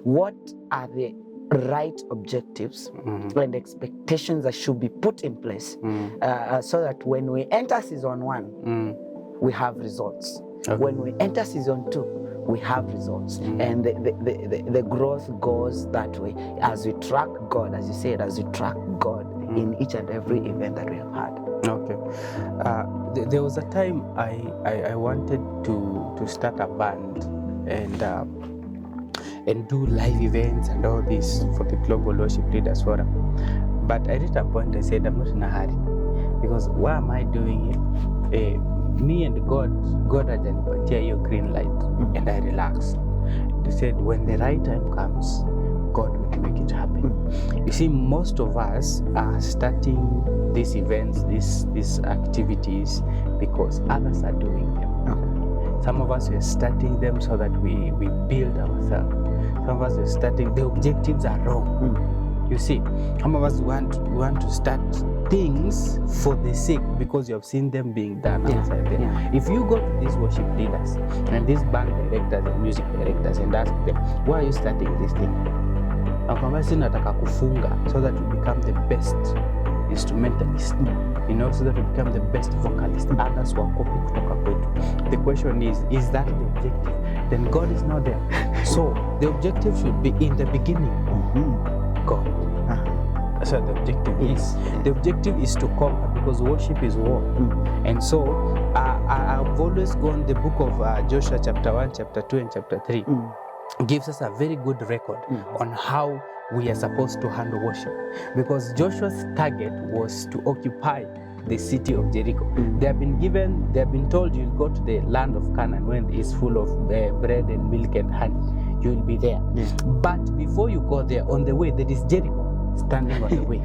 what are the right objectives and expectations that should be put in place so that when we enter season 1, we have results. Okay. When we enter season 2, we have results. And the growth goes that way as we track God, as you said, as we track God in each and every event that we have had. Okay. There was a time I wanted to start a band and do live events and all this for the Global Worship Leaders Forum. But I reached a point I said, I'm not in a hurry, because why am I doing it? Me and God hajanipatia your green light, and I relaxed. They said, when the right time comes, God will make it happen. You see, most of us are starting these events, these activities, because others are doing them. Some of us are starting them so that we build ourselves. Some of us are starting, the objectives are wrong. You see, some of us want to start things for the sake, because you have seen them being done outside there. If you go to these worship leaders and these band directors and music directors and ask them, why are you starting this thing? Nataka kufunga so that we become the best instrumentalist, so that we become the best vocalist. Others were copy kutoka kwetu. The question is that the objective? Then God is not there. So the objective should be in the beginning. God. So the objective is to conquer, because worship is war. And so I've always gone, the book of Joshua chapter 1, chapter 2 and chapter 3 gives us a very good record on how we are supposed to handle worship, because Joshua's target was to occupy the city of Jericho. They have been told, you'll go to the land of Canaan when it's full of bread and milk and honey. You will be there. But before you go there, on the way, there is Jericho standing on the way.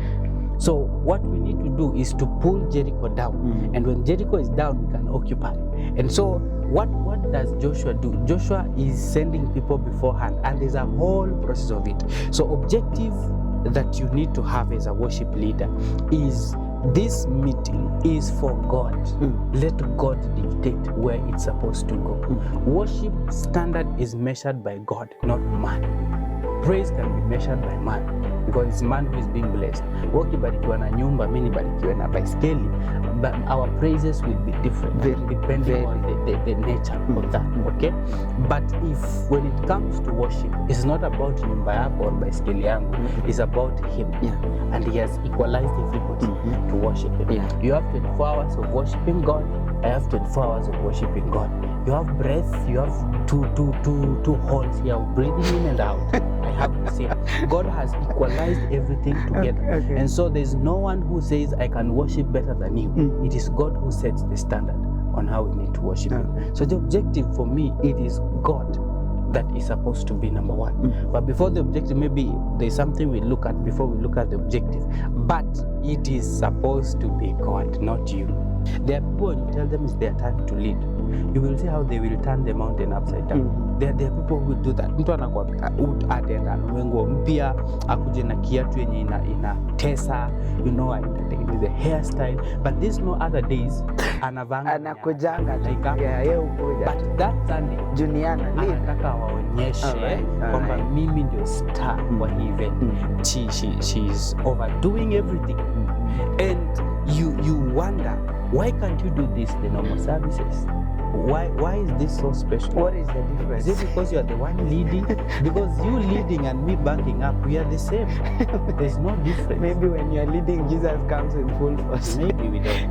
So what we need to do is to pull Jericho down. And when Jericho is down, we can occupy. And so what does Joshua do? Joshua is sending people beforehand, and there's a whole process of it. So objective that you need to have as a worship leader is, this meeting is for God. Let God dictate where it's supposed to go. Worship standard is measured by God, not man. Praise can be measured by man, because it's man who is being blessed. Ukibarikiwa na nyumba, mimi nibarikiwe na baiskeli, but our praises will be different, depending on the nature of that. Okay, but if when it comes to worship, it's not about nyumba yako or baiskeli yangu, it's about Him, and He has equalized everybody to worship Him. You have 24 hours of worshiping God. I have 24 hours of worshiping God. You have breath. You have two holes here, breathing in and out. I have to say, God has equalized everything together. And so there's no one who says, I can worship better than you. It is God who sets the standard on how we need to worship Him. So the objective for me, it is God that is supposed to be number one. But before the objective, maybe there's something we look at before we look at the objective. But it is supposed to be God, not you. There are people, when you tell them it's their time to lead, you will see how they will turn the mountain upside down. There are people who will do that. Mtu anakuambia ataenda nguo mpya, akuje na kiatu yenye ina tesa, the hairstyle, but there's no other days anakujanga yeye ukuja. But that Sunday Juniana anataka waonyeshe kwamba mimi ndio star wa event. She's overdoing everything. And you wonder, why can't you do this the normal services? Why is this so special? What is the difference? Is it because you are the one leading? Because you leading and me backing up, we are the same. There's no difference. Maybe when you are leading, Jesus comes in full force. Maybe we don't.